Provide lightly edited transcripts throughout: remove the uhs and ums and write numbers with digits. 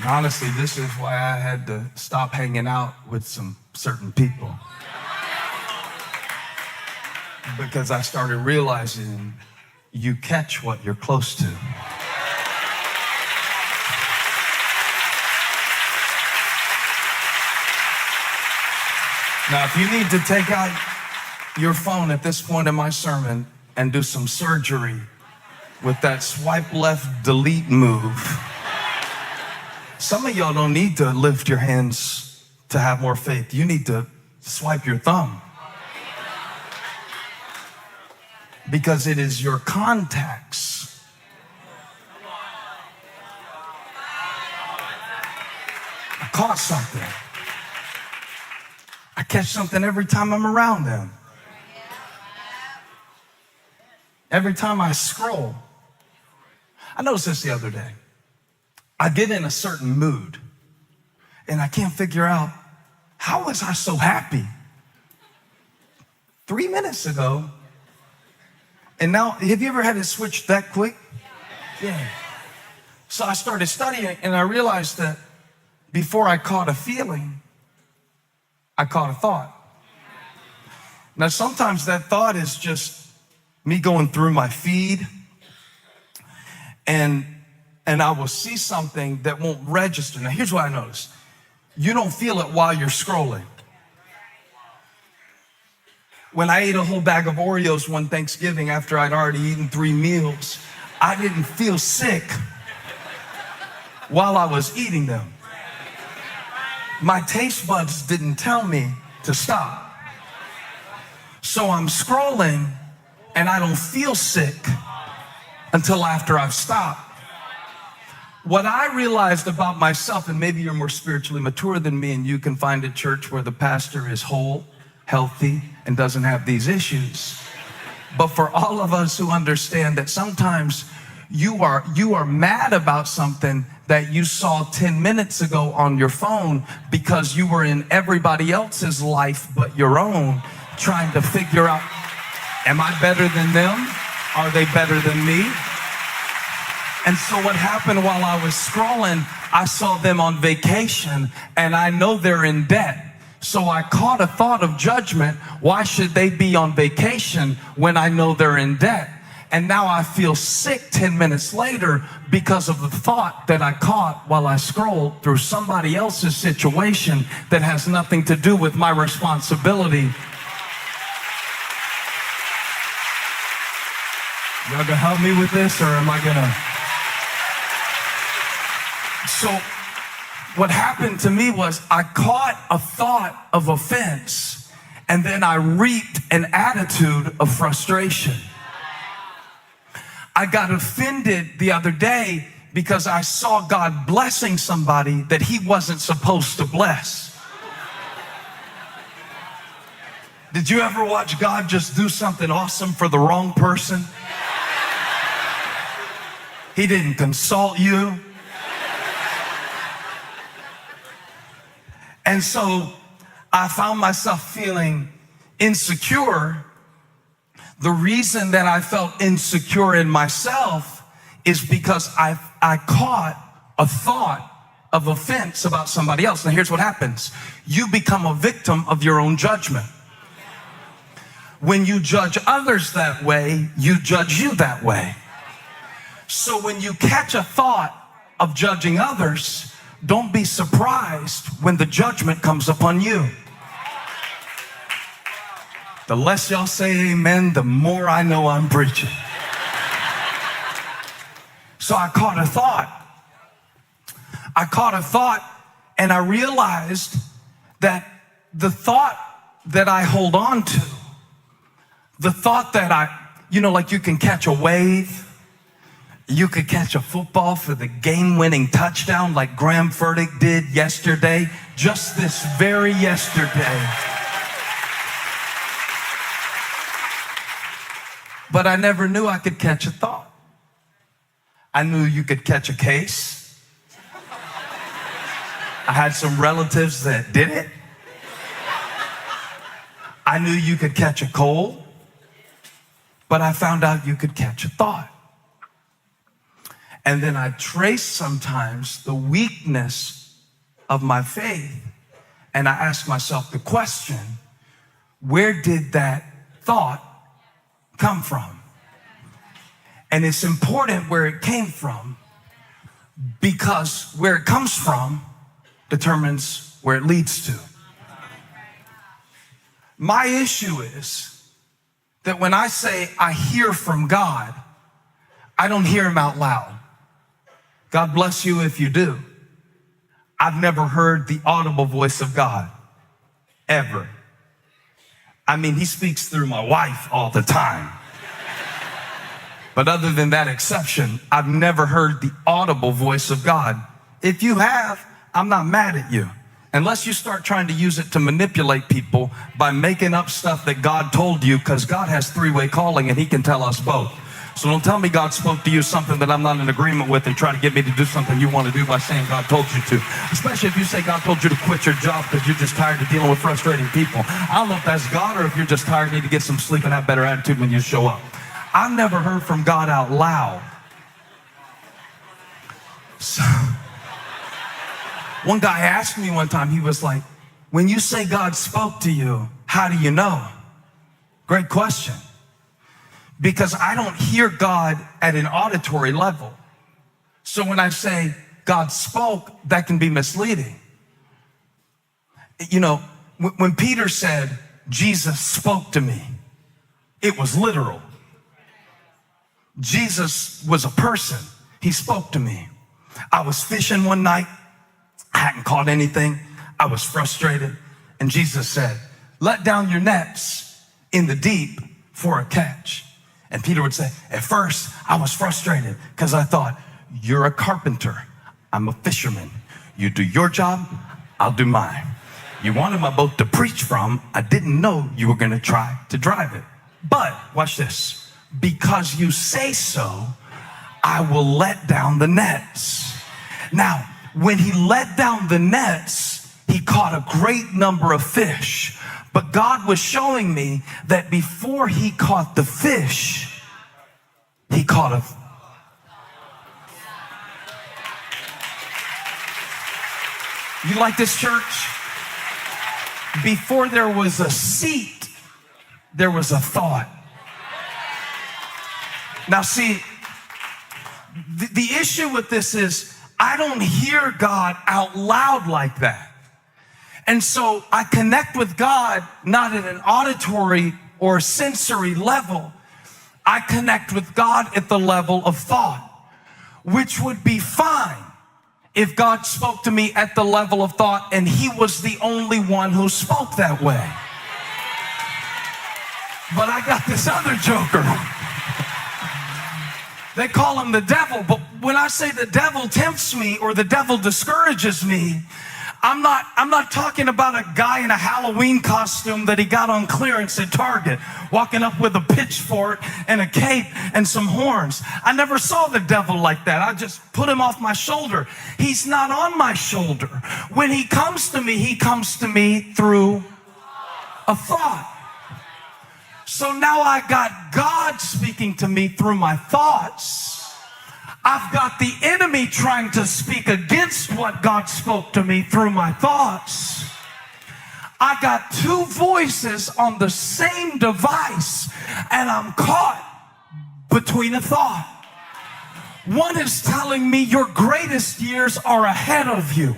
And honestly, this is why I had to stop hanging out with some certain people. Because I started realizing you catch what you're close to. Now, if you need to take out your phone at this point in my sermon and do some surgery with that swipe left delete move, some of y'all don't need to lift your hands to have more faith. You need to swipe your thumb. Because it is your contacts. I caught something. I catch something every time I'm around them. Every time I scroll. I noticed this the other day. I get in a certain mood and I can't figure out, how was I so happy 3 minutes ago? And now, have you ever had it switch that quick? Yeah. So I started studying and I realized that before I caught a feeling, I caught a thought. Now, sometimes that thought is just me going through my feed and I will see something that won't register. Now, here's what I noticed. You don't feel it while you're scrolling. When I ate a whole bag of Oreos one Thanksgiving after I'd already eaten 3 meals, I didn't feel sick while I was eating them. My taste buds didn't tell me to stop. So I'm scrolling and I don't feel sick until after I've stopped. What I realized about myself, and maybe you're more spiritually mature than me and you can find a church where the pastor is whole, healthy, and doesn't have these issues. But for all of us who understand that sometimes you are mad about something that you saw 10 minutes ago on your phone because you were in everybody else's life but your own, trying to figure out, am I better than them? Are they better than me? And so what happened while I was scrolling, I saw them on vacation and I know they're in debt. So I caught a thought of judgment. Why should they be on vacation when I know they're in debt? And now I feel sick 10 minutes later because of the thought that I caught while I scrolled through somebody else's situation that has nothing to do with my responsibility. Y'all gonna help me with this, or am I gonna? So what happened to me was I caught a thought of offense and then I reaped an attitude of frustration. I got offended the other day because I saw God blessing somebody that he wasn't supposed to bless. Did you ever watch God just do something awesome for the wrong person? He didn't consult you. And so I found myself feeling insecure. The reason that I felt insecure in myself is because I caught a thought of offense about somebody else. Now here's what happens. You become a victim of your own judgment. When you judge others that way, you judge you that way. So when you catch a thought of judging others, don't be surprised when the judgment comes upon you. The less y'all say amen, the more I know I'm preaching. So I caught a thought. And I realized that the thought that I hold on to, the thought that like you can catch a wave, you could catch a football for the game-winning touchdown like Graham Furtick did yesterday, just this very yesterday. But I never knew I could catch a thought. I knew you could catch a case. I had some relatives that did it. I knew you could catch a cold, but I found out you could catch a thought. And then I trace sometimes the weakness of my faith. And I ask myself the question, where did that thought come from? And it's important where it came from, because where it comes from determines where it leads to. My issue is that when I say I hear from God, I don't hear him out loud. God bless you if you do. I've never heard the audible voice of God, ever. I mean, he speaks through my wife all the time. But other than that exception, I've never heard the audible voice of God. If you have, I'm not mad at you. Unless you start trying to use it to manipulate people by making up stuff that God told you, because God has three-way calling and he can tell us both. So don't tell me God spoke to you something that I'm not in agreement with and try to get me to do something you want to do by saying God told you to. Especially if you say God told you to quit your job because you're just tired of dealing with frustrating people. I don't know if that's God or if you're just tired, need to get some sleep and have better attitude when you show up. I've never heard from God out loud. So, one guy asked me one time, he was like, when you say God spoke to you, how do you know? Great question. Because I don't hear God at an auditory level. So when I say God spoke, that can be misleading. You know, when Peter said, Jesus spoke to me, it was literal. Jesus was a person. He spoke to me. I was fishing one night. I hadn't caught anything. I was frustrated. And Jesus said, let down your nets in the deep for a catch. And Peter would say, at first, I was frustrated because I thought, you're a carpenter. I'm a fisherman. You do your job, I'll do mine. You wanted my boat to preach from. I didn't know you were going to try to drive it. But watch this. Because you say so, I will let down the nets. Now, when he let down the nets, he caught a great number of fish. But God was showing me that before he caught the fish, he caught a... You like this, church? Before there was a seat, there was a thought. Now see, the issue with this is I don't hear God out loud like that. And so I connect with God not at an auditory or sensory level. I connect with God at the level of thought, which would be fine if God spoke to me at the level of thought and he was the only one who spoke that way. But I got this other joker. They call him the devil, but when I say the devil tempts me or the devil discourages me, I'm not talking about a guy in a Halloween costume that he got on clearance at Target, walking up with a pitchfork and a cape and some horns. I never saw the devil like that. I just put him off my shoulder. He's not on my shoulder. When he comes to me through a thought. So now I got God speaking to me through my thoughts. I've got the enemy trying to speak against what God spoke to me through my thoughts. I got two voices on the same device, and I'm caught between a thought. One is telling me your greatest years are ahead of you.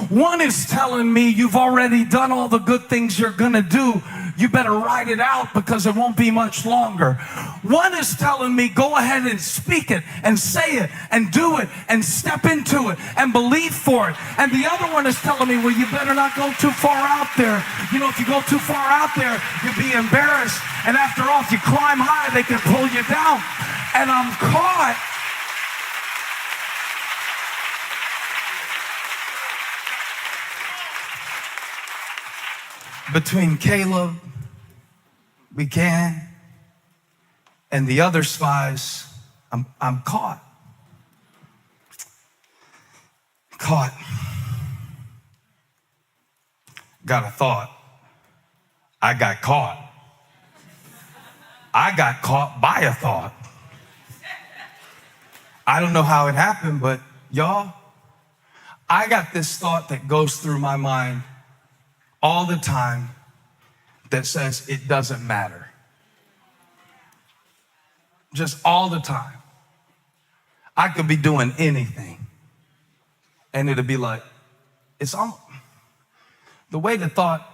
One is telling me you've already done all the good things you're going to do. You better ride it out because it won't be much longer. One is telling me go ahead and speak it and say it and do it and step into it and believe for it. And the other one is telling me, well, you better not go too far out there. You know, if you go too far out there, you'll be embarrassed. And after all, if you climb high, they can pull you down. And I'm caught. Between Caleb, Buchanan, and the other spies, I'm caught. Caught. Got a thought. I got caught. I got caught by a thought. I don't know how it happened, but y'all, I got this thought that goes through my mind all the time that says it doesn't matter. Just all the time. I could be doing anything, and it'll be like, it's almost, the way the thought,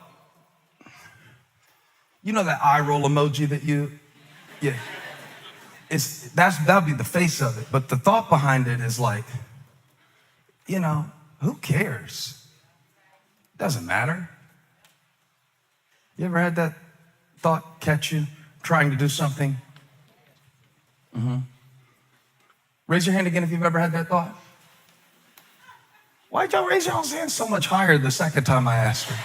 you know that eye roll emoji that yeah. That'll be the face of it. But the thought behind it is like, who cares? Doesn't matter. You ever had that thought catch you trying to do something? Raise your hand again if you've ever had that thought. Why'd y'all raise y'all's hand so much higher the second time I asked her?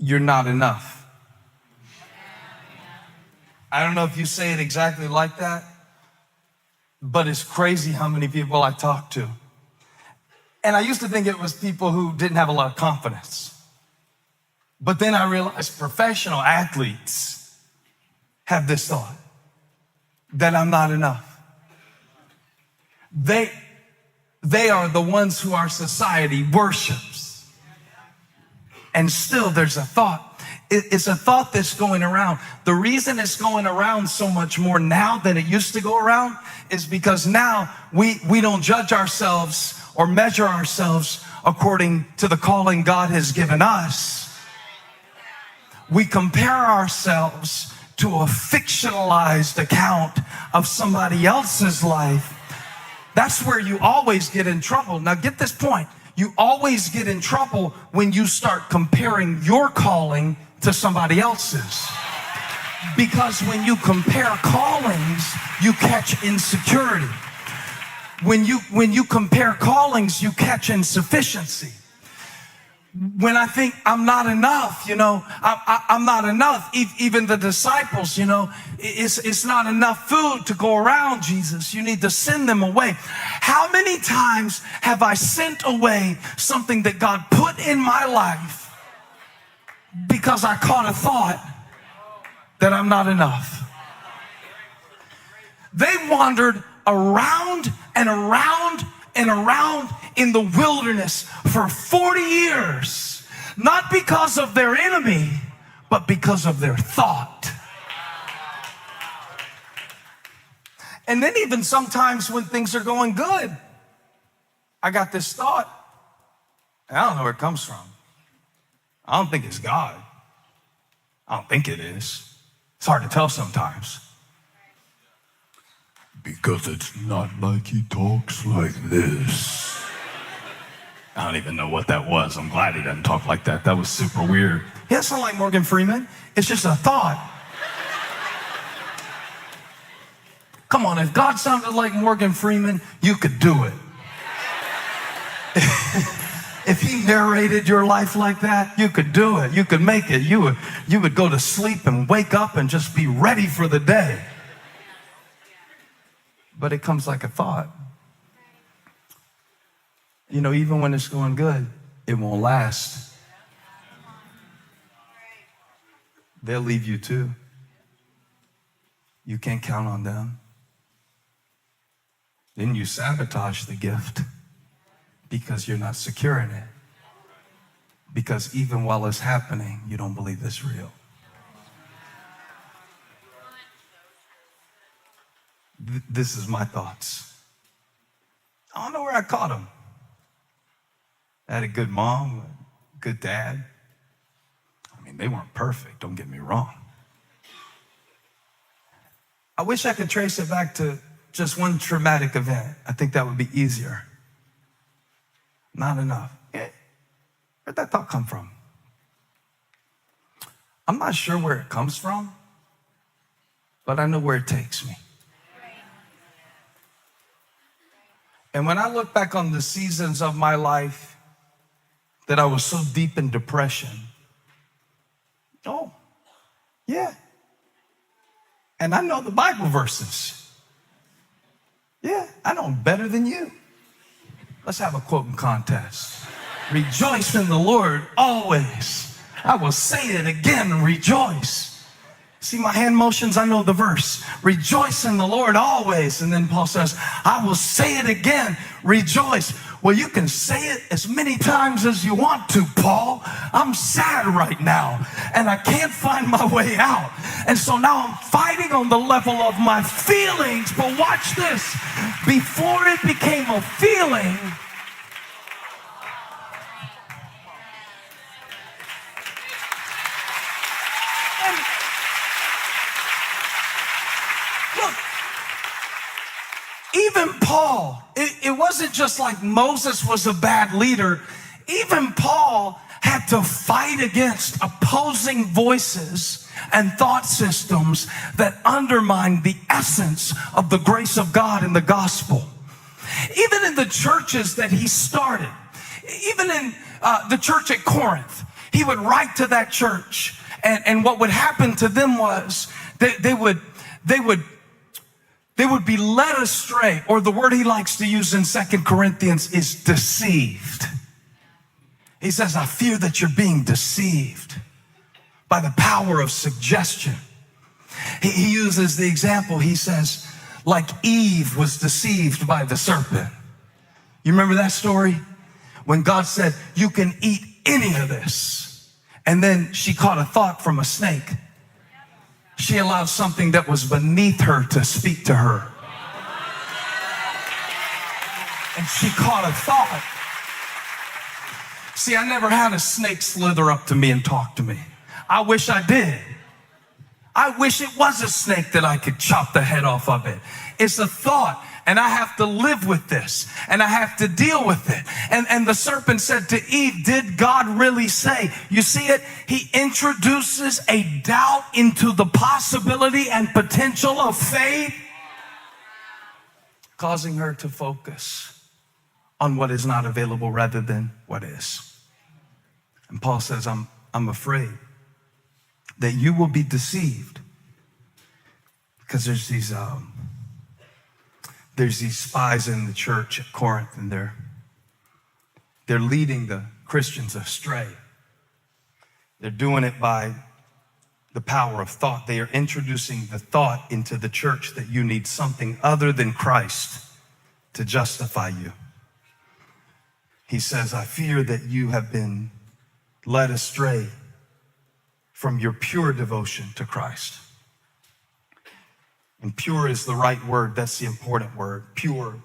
You're not enough. I don't know if you say it exactly like that, but it's crazy how many people I talk to. And I used to think it was people who didn't have a lot of confidence. But then I realized professional athletes have this thought that I'm not enough. They are the ones who our society worships. And still there's a thought. It's a thought that's going around. The reason it's going around so much more now than it used to go around is because now we don't judge ourselves or measure ourselves according to the calling God has given us. We compare ourselves to a fictionalized account of somebody else's life. That's where you always get in trouble. Now get this point. You always get in trouble when you start comparing your calling to somebody else's. Because when you compare callings, you catch insecurity. When you compare callings, you catch insufficiency. When I think I'm not enough, I'm not enough. Even the disciples, it's not enough food to go around, Jesus. You need to send them away. How many times have I sent away something that God put in my life because I caught a thought that I'm not enough? They wandered around and around and around in the wilderness for 40 years, not because of their enemy, but because of their thought. And then even sometimes when things are going good, I got this thought, and I don't know where it comes from. I don't think it's God. I don't think it is. It's hard to tell sometimes. Because it's not like he talks like this. I don't even know what that was. I'm glad he doesn't talk like that. That was super weird. He doesn't sound like Morgan Freeman. It's just a thought. Come on, if God sounded like Morgan Freeman, you could do it. If he narrated your life like that, you could do it. You could make it. You would go to sleep and wake up and just be ready for the day. But it comes like a thought. Even when it's going good, it won't last. They'll leave you too. You can't count on them. Then you sabotage the gift because you're not secure in it. Because even while it's happening, you don't believe it's real. This is my thoughts. I don't know where I caught them. I had a good mom, a good dad. I mean, they weren't perfect, don't get me wrong. I wish I could trace it back to just one traumatic event. I think that would be easier. Not enough. Yeah. Where'd that thought come from? I'm not sure where it comes from, but I know where it takes me. And when I look back on the seasons of my life that I was so deep in depression, yeah. And I know the Bible verses. Yeah, I know them better than you. Let's have a quoting contest. Rejoice in the Lord always. I will say it again, rejoice. See my hand motions? I know the verse. Rejoice in the Lord always. And then Paul says, I will say it again, rejoice. Well, you can say it as many times as you want to, Paul. I'm sad right now, and I can't find my way out. And so now I'm fighting on the level of my feelings. But watch this. Before it became a feeling, look, even Paul, it wasn't just like Moses was a bad leader. Even Paul had to fight against opposing voices and thought systems that undermine the essence of the grace of God in the gospel. Even in the churches that he started, even in the church at Corinth, he would write to that church, and what would happen to them was they would be led astray, or the word he likes to use in 2 Corinthians is deceived. He says, I fear that you're being deceived by the power of suggestion. He uses the example, he says, like Eve was deceived by the serpent. You remember that story? When God said, you can eat any of this. And then she caught a thought from a snake. She allowed something that was beneath her to speak to her. And she caught a thought. See, I never had a snake slither up to me and talk to me. I wish I did. I wish it was a snake that I could chop the head off of it. It's a thought, and I have to live with this, and I have to deal with it. And the serpent said to Eve, did God really say? You see it? He introduces a doubt into the possibility and potential of faith, causing her to focus on what is not available rather than what is. And Paul says, I'm afraid that you will be deceived, because there's these spies in the church at Corinth, and they're leading the Christians astray. They're doing it by the power of thought. They are introducing the thought into the church that you need something other than Christ to justify you. He says, I fear that you have been led astray from your pure devotion to Christ. And pure is the right word. That's the important word. Pure.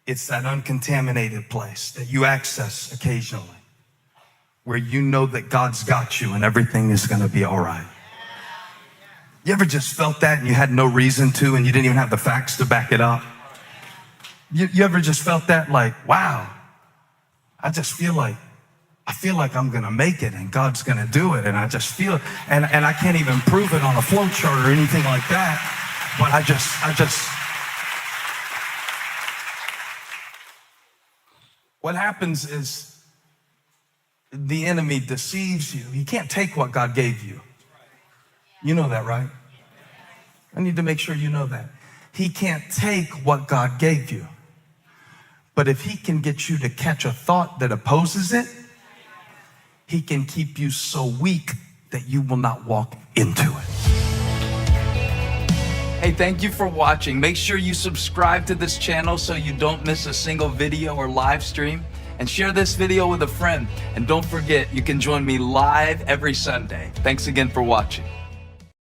It's that uncontaminated place that you access occasionally, where you know that God's got you and everything is going to be all right. You ever just felt that and you had no reason to, and you didn't even have the facts to back it up? You ever just felt that, like, wow, I feel like I'm going to make it and God's going to do it. And I just feel it. And I can't even prove it on a flow chart or anything like that. But I just, what happens is the enemy deceives you. He can't take what God gave you. You know that, right? I need to make sure you know that. He can't take what God gave you. But if he can get you to catch a thought that opposes it, he can keep you so weak that you will not walk into it. Hey, thank you for watching. Make sure you subscribe to this channel so you don't miss a single video or live stream. And share this video with a friend. And don't forget, you can join me live every Sunday. Thanks again for watching.